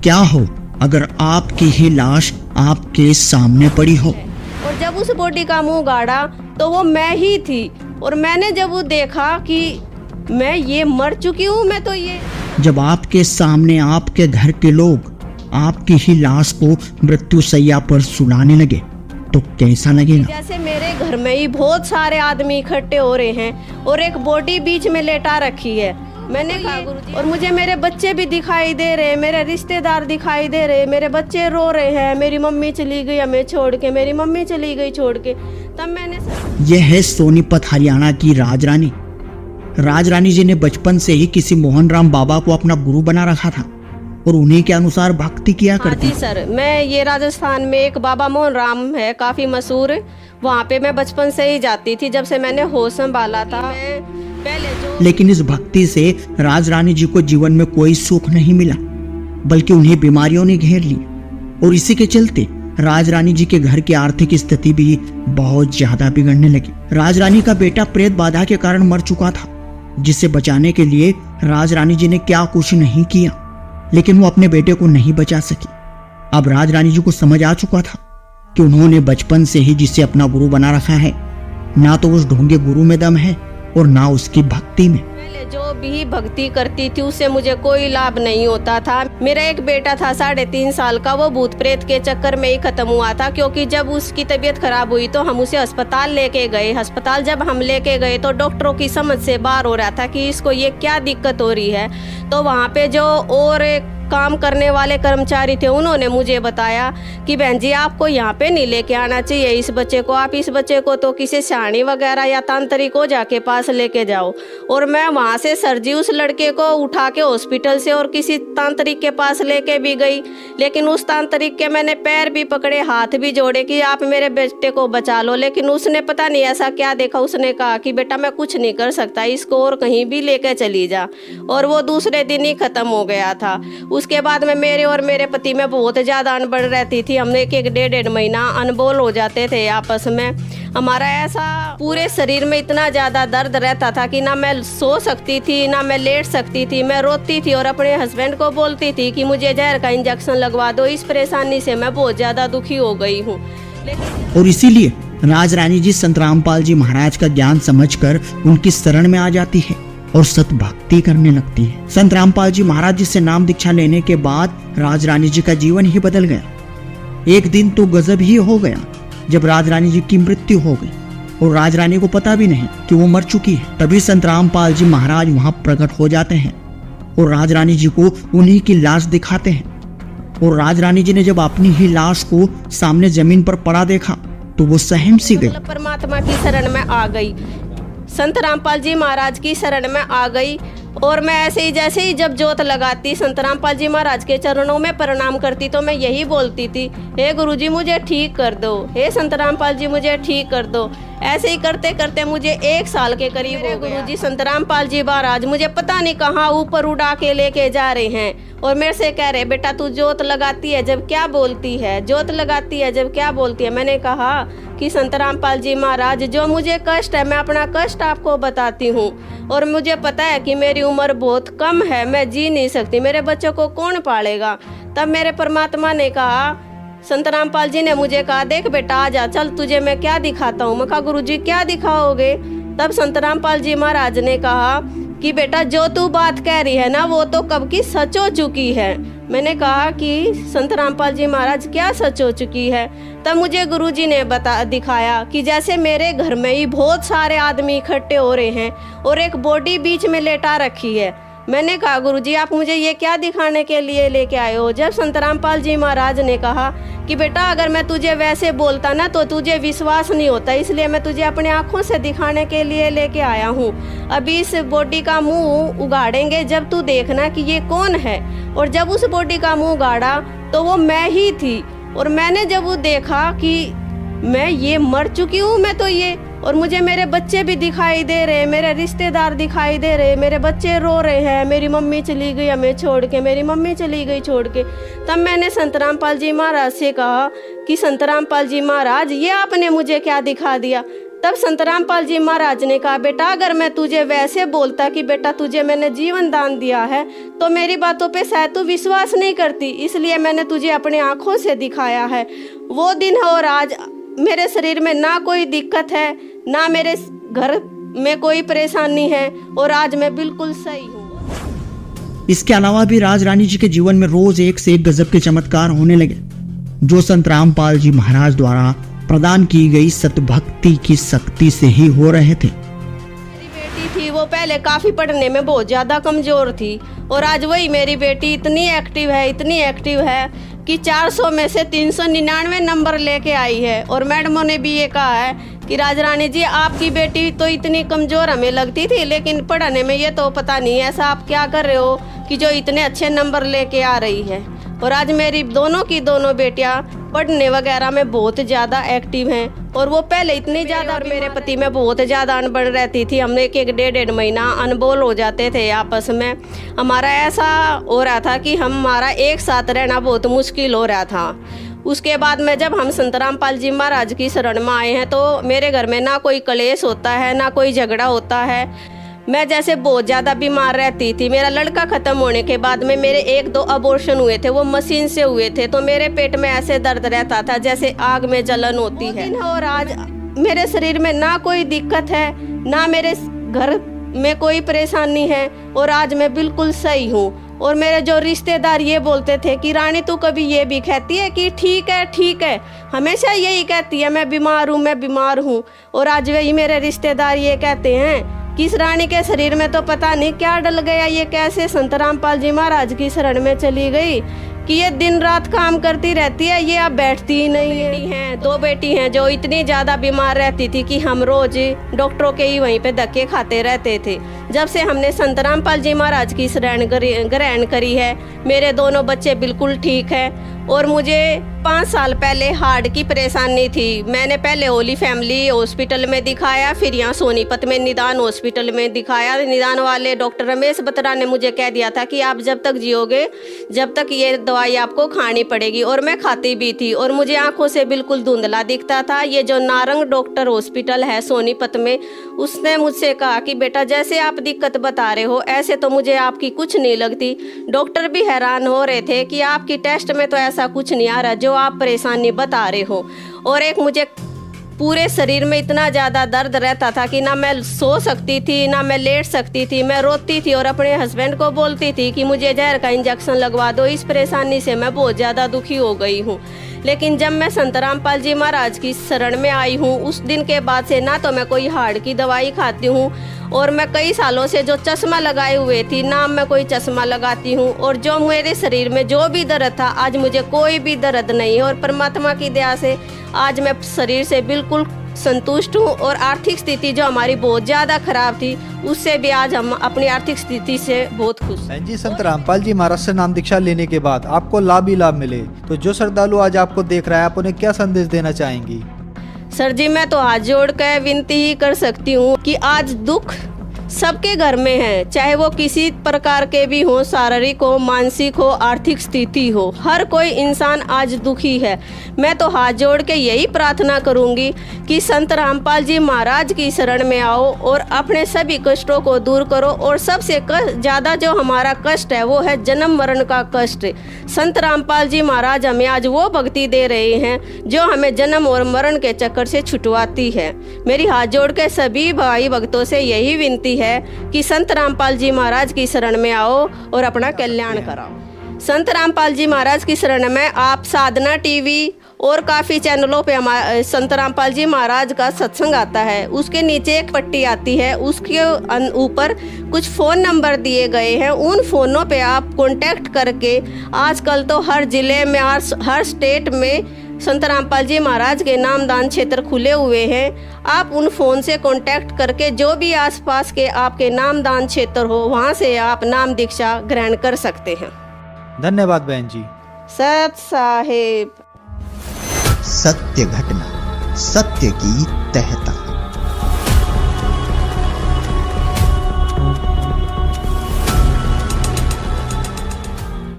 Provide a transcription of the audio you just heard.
क्या हो अगर आपकी ही लाश आपके सामने पड़ी हो। और जब उस बॉडी का मुंह गाड़ा तो वो मैं ही थी। और मैंने जब वो देखा कि मैं ये मर चुकी हूँ, मैं तो ये जब आपके सामने आपके घर के लोग आपकी ही लाश को मृत्यु शैया पर सुलाने लगे तो कैसा लगेगा। जैसे मेरे घर में ही बहुत सारे आदमी इकट्ठे हो रहे हैं और एक बॉडी बीच में लेटा रखी है। मैंने कहा गुरुजी, और मुझे मेरे बच्चे भी दिखाई दे रहे हैं, मेरे रिश्तेदार दिखाई दे रहे हैं, मेरे बच्चे रो रहे हैं, मेरी मम्मी चली गई हमें छोड़ के, मेरी मम्मी चली गई छोड़ के। तब मैंने यह है सोनीपत हरियाणा की राजरानी। राजरानी जी ने बचपन से ही किसी मोहन राम बाबा को अपना गुरु बना रखा था और उन्हीं के अनुसार भक्ति किया करती। जी सर, मैं ये राजस्थान में एक बाबा मोहन राम है, काफी मशहूर, वहाँ पे मैं बचपन से ही जाती थी जब से मैंने होश संभाला था। लेकिन इस भक्ति से राजरानी जी को जीवन में कोई सुख नहीं मिला, बल्कि उन्हें बीमारियों ने घेर ली और इसी के चलते राजरानी जी के घर की आर्थिक स्थिति भी बहुत ज्यादा बिगड़ने लगी। राजरानी का बेटा प्रेत बाधा के कारण मर चुका था, जिसे बचाने के लिए राजरानी जी ने क्या कुछ नहीं किया, लेकिन वो अपने बेटे को नहीं बचा सकी। अब राजरानी जी को समझ आ चुका था कि उन्होंने बचपन से ही जिसे अपना गुरु बना रखा है, ना तो उस ढोंगे गुरु में दम है और ना उसकी भक्ति में। पहले जो भी भक्ति करती थी उससे मुझे कोई लाभ नहीं होता था। मेरा एक बेटा था 3.5 साल का, वो भूत प्रेत के चक्कर में ही खत्म हुआ था, क्योंकि जब उसकी तबीयत खराब हुई तो हम उसे अस्पताल लेके गए। अस्पताल जब हम लेके गए तो डॉक्टरों की समझ से बाहर हो रहा था कि इसको ये क्या दिक्कत हो रही है। तो वहाँ पे जो और काम करने वाले कर्मचारी थे उन्होंने मुझे बताया कि बहन जी आपको यहाँ पे नहीं लेके आना चाहिए इस बच्चे को, आप इस बच्चे को तो किसी सियाणी वगैरह या तांत्रिक हो जाके पास लेके जाओ। और मैं वहाँ से सर जी उस लड़के को उठा के हॉस्पिटल से और किसी तांत्रिक के पास लेके भी गई, लेकिन उस तांत्रिक के मैंने पैर भी पकड़े, हाथ भी जोड़े कि आप मेरे बेटे को बचा लो, लेकिन उसने पता नहीं ऐसा क्या देखा, उसने कहा कि बेटा मैं कुछ नहीं कर सकता, इसको और कहीं भी लेके चली जा। और वो दूसरे दिन ही खत्म हो गया था। उसके बाद में मेरे और मेरे पति में बहुत ज़्यादा अनबन रहती थी। हमने एक डेढ़ महीना अनबोल हो जाते थे आपस में। हमारा ऐसा पूरे शरीर में इतना ज़्यादा दर्द रहता था कि ना मैं सो सकती थी ना मैं लेट सकती थी। मैं रोती थी और अपने हस्बैंड को बोलती थी कि मुझे जहर का इंजेक्शन लगवा दो, इस परेशानी से मैं बहुत ज़्यादा दुखी हो गई हूँ। और इसीलिए राजरानी जी संत रामपाल जी महाराज का ज्ञान समझकर उनकी शरण में आ जाती है और सत भक्ति करने लगती है। संत रामपाल जी महाराज जी से नाम दीक्षा लेने के बाद राजरानी जी का जीवन ही बदल गया। एक दिन तो गजब ही हो गया जब राजरानी जी की मृत्यु हो गई और राजरानी को पता भी नहीं कि वो मर चुकी है। तभी संत रामपाल जी महाराज वहां प्रकट हो जाते हैं और राजरानी जी को उन्हीं की लाश दिखाते हैं। और राजरानी जी ने जब अपनी ही लाश को सामने जमीन पर पड़ा देखा तो वो सहम सी गई। परमात्मा की शरण में आ गई, संत रामपाल जी महाराज की शरण में आ गई। और मैं ऐसे ही जैसे ही जब जोत लगाती संत रामपाल जी महाराज के चरणों में प्रणाम करती तो मैं यही बोलती थी, हे गुरुजी मुझे ठीक कर दो, हे संत रामपाल जी मुझे ठीक कर दो। ऐसे ही करते करते मुझे 1 साल के करीब हो गया। गुरुजी संत रामपाल जी महाराज मुझे पता नहीं कहाँ ऊपर उड़ा के लेके जा रहे हैं और मेरे से कह रहे बेटा तू जोत लगाती है जब क्या बोलती है, जोत लगाती है जब क्या बोलती है। मैंने कहा कि संत रामपाल जी महाराज जो मुझे कष्ट है मैं अपना कष्ट आपको बताती हूँ और मुझे पता है कि मेरी उम्र बहुत कम है, मैं जी नहीं सकती, मेरे बच्चों को कौन पालेगा। तब मेरे परमात्मा ने कहा, संत रामपाल जी ने मुझे कहा देख बेटा आ जा, चल तुझे मैं क्या दिखाता हूँ। मैं कहा गुरुजी क्या दिखाओगे। तब संत रामपाल जी महाराज ने कहा कि बेटा जो तू बात कह रही है ना वो तो कब की सच हो चुकी है। मैंने कहा कि संत रामपाल जी महाराज क्या सच हो चुकी है। तब मुझे गुरुजी ने दिखाया कि जैसे मेरे घर में ही बहुत सारे आदमी इकट्ठे हो रहे हैं और एक बॉडी बीच में लेटा रखी है। मैंने कहा गुरुजी आप मुझे ये क्या दिखाने के लिए लेके आए हो। जब संत रामपाल जी महाराज ने कहा कि बेटा अगर मैं तुझे वैसे बोलता ना तो तुझे विश्वास नहीं होता, इसलिए मैं तुझे अपने आँखों से दिखाने के लिए लेके आया हूँ। अभी इस बॉडी का मुंह उगाड़ेंगे जब तू देखना कि ये कौन है। और जब उस बॉडी का मुंह उगाड़ा तो वो मैं ही थी। और मैंने जब वो देखा कि मैं ये मर चुकी हूँ, मैं तो ये, और मुझे मेरे बच्चे भी दिखाई दे रहे हैं, मेरे रिश्तेदार दिखाई दे रहे हैं, मेरे बच्चे रो रहे हैं, मेरी मम्मी चली गई हमें छोड़ के, मेरी मम्मी चली गई छोड़ के। तब मैंने संत रामपाल जी महाराज से कहा कि संत रामपाल जी महाराज ये आपने मुझे क्या दिखा दिया। तब संत रामपाल जी महाराज ने कहा, बेटा अगर मैं तुझे वैसे बोलता कि बेटा तुझे मैंने जीवन दान दिया है तो मेरी बातों पे शायद तू विश्वास नहीं करती, इसलिए मैंने तुझे अपने आंखों से दिखाया है। वो दिन और आज मेरे शरीर में ना कोई दिक्कत है, ना मेरे घर में कोई परेशानी है, और आज मैं बिल्कुल सही हूँ। इसके अलावा भी राज रानी जी के जीवन में रोज एक से एक गजब के चमत्कार होने लगे, जो संत रामपाल जी महाराज द्वारा प्रदान की गई सतभक्ति की शक्ति से ही हो रहे थे। मेरी बेटी थी, वो पहले काफी पढ़ने में बहुत ज्यादा कमजोर थी, और आज वही मेरी बेटी इतनी एक्टिव है कि 400 में से 399 नंबर लेके आई है। और मैडमों ने भी ये कहा है कि राज रानी जी आपकी बेटी तो इतनी कमजोर हमें लगती थी, लेकिन पढ़ने में ये तो पता नहीं ऐसा आप क्या कर रहे हो कि जो इतने अच्छे नंबर लेके आ रही है। और आज मेरी दोनों की दोनों बेटियां पढ़ने वगैरह में बहुत ज़्यादा एक्टिव हैं, और वो पहले इतनी ज़्यादा, और मेरे पति में बहुत ज़्यादा अनबन रहती थी। हम एक डेढ़ महीना अनबोल हो जाते थे आपस में। हमारा ऐसा हो रहा था कि हमारा एक साथ रहना बहुत मुश्किल हो रहा था। उसके बाद में जब हम संत रामपाल जी महाराज की शरण में आए हैं तो मेरे घर में ना कोई कलेश होता है, ना कोई झगड़ा होता है। मैं जैसे बहुत ज़्यादा बीमार रहती थी। मेरा लड़का ख़त्म होने के बाद में मेरे 1-2 अबॉर्शन हुए थे, वो मशीन से हुए थे, तो मेरे पेट में ऐसे दर्द रहता था जैसे आग में जलन होती है। और आज मेरे शरीर में ना कोई दिक्कत है, ना मेरे घर में कोई परेशानी है, और आज मैं बिल्कुल सही हूँ। और मेरे जो रिश्तेदार ये बोलते थे कि रानी तू कभी ये भी कहती है कि ठीक है, हमेशा यही कहती है मैं बीमार हूँ। और आज वही मेरे रिश्तेदार ये कहते हैं कि इस रानी के शरीर में तो पता नहीं क्या डल गया, ये कैसे संत रामपाल जी महाराज की शरण में चली गई कि ये दिन रात काम करती रहती है, ये अब बैठती ही नहीं है। 2 बेटी हैं जो इतनी ज़्यादा बीमार रहती थी कि हम रोज डॉक्टरों के ही वहीं पे धक्के खाते रहते थे। जब से हमने संत रामपाल जी महाराज की शरण ग्रहण करी है, मेरे दोनों बच्चे बिल्कुल ठीक हैं। और मुझे 5 साल पहले हार्ट की परेशानी थी। मैंने पहले होली फैमिली हॉस्पिटल में दिखाया, फिर यहाँ सोनीपत में निदान हॉस्पिटल में दिखाया। निदान वाले डॉक्टर रमेश बत्रा ने मुझे कह दिया था कि आप जब तक जियोगे जब तक ये दवाई आपको खानी पड़ेगी, और मैं खाती भी थी। और मुझे आंखों से बिल्कुल धुंधला दिखता था। ये जो नारंग डॉक्टर हॉस्पिटल है सोनीपत में, उसने मुझसे कहा कि बेटा जैसे आप दिक्कत बता रहे हो ऐसे तो मुझे आपकी कुछ नहीं लगती। डॉक्टर भी हैरान हो रहे थे कि आपकी टेस्ट में तो ऐसा कुछ नहीं आ रहा जो आप परेशानी बता रहे हो। और एक मुझे पूरे शरीर में इतना ज़्यादा दर्द रहता था कि ना मैं सो सकती थी, ना मैं लेट सकती थी। मैं रोती थी और अपने हस्बैंड को बोलती थी कि मुझे जहर का इंजेक्शन लगवा दो, इस परेशानी से मैं बहुत ज़्यादा दुखी हो गई हूँ। लेकिन जब मैं संत रामपाल जी महाराज की शरण में आई हूँ, उस दिन के बाद से ना तो मैं कोई हार्ट की दवाई खाती हूँ, और मैं कई सालों से जो चश्मा लगाए हुए थी ना मैं कोई चश्मा लगाती हूँ। और जो मेरे शरीर में जो भी दर्द था आज मुझे कोई भी दर्द नहीं है। और परमात्मा की दया से आज मैं शरीर से बिल्कुल संतुष्ट हूँ। और आर्थिक स्थिति जो हमारी बहुत ज़्यादा खराब थी उससे भी आज हम अपनी आर्थिक स्थिति से बहुत खुश हैं। जी, संत रामपाल जी महाराज से नाम दीक्षा लेने के बाद आपको लाभ ही लाभ मिले, तो जो श्रद्धालु आज आपको देख रहा है आप उन्हें क्या संदेश देना चाहेंगी? सर जी, मैं तो हाथ जोड़ कर विनती ही कर सकती हूँ कि आज दुख सबके घर में है, चाहे वो किसी प्रकार के भी हो, शारीरिक हो, मानसिक हो, आर्थिक स्थिति हो, हर कोई इंसान आज दुखी है। मैं तो हाथ जोड़ के यही प्रार्थना करूंगी कि संत रामपाल जी महाराज की शरण में आओ और अपने सभी कष्टों को दूर करो। और सबसे ज़्यादा जो हमारा कष्ट है वो है जन्म मरण का कष्ट। संत रामपाल जी महाराज हमें आज वो भक्ति दे रहे हैं जो हमें जन्म और मरण के चक्कर से छुटवाती है। मेरी हाथ जोड़ के सभी भाई भक्तों से यही विनती है कि संत रामपाल जी महाराज की शरण में आओ और अपना कल्याण कराओ। संत रामपाल जी महाराज की शरण में आप साधना टीवी और काफ़ी चैनलों पे हमारे संत रामपाल जी महाराज का सत्संग आता है। उसके नीचे एक पट्टी आती है, उसके ऊपर कुछ फ़ोन नंबर दिए गए हैं। उन फ़ोनों पे आप कांटेक्ट करके, आजकल तो हर ज़िले में हर स्टेट में संत रामपाल जी महाराज के नामदान क्षेत्र खुले हुए हैं। आप उन फ़ोन से कांटेक्ट करके जो भी आसपास के आपके नामदान क्षेत्र हो वहाँ से आप नाम दीक्षा ग्रहण कर सकते हैं। धन्यवाद बहन जी। सत साहेब। सत्य घटना, सत्य की तहता।